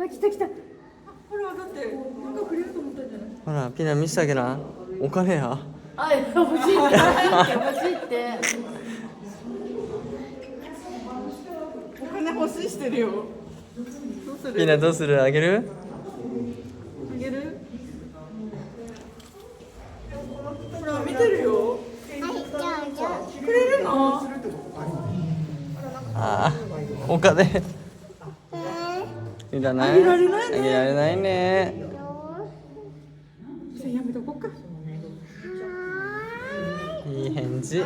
あ、来た来た。ほらだってなんかくれると思ったんじゃない？ほらピーナ見せてあげな。お金や。あ、欲しいって欲しいって。お金欲しいしてるよ。どうする？ピーナどうする？あげる？あげる？ほら見てるよ。くれるの？ああ、お金いらない。あげられないね。あげられないね。じゃあやめとこうか。いい返事。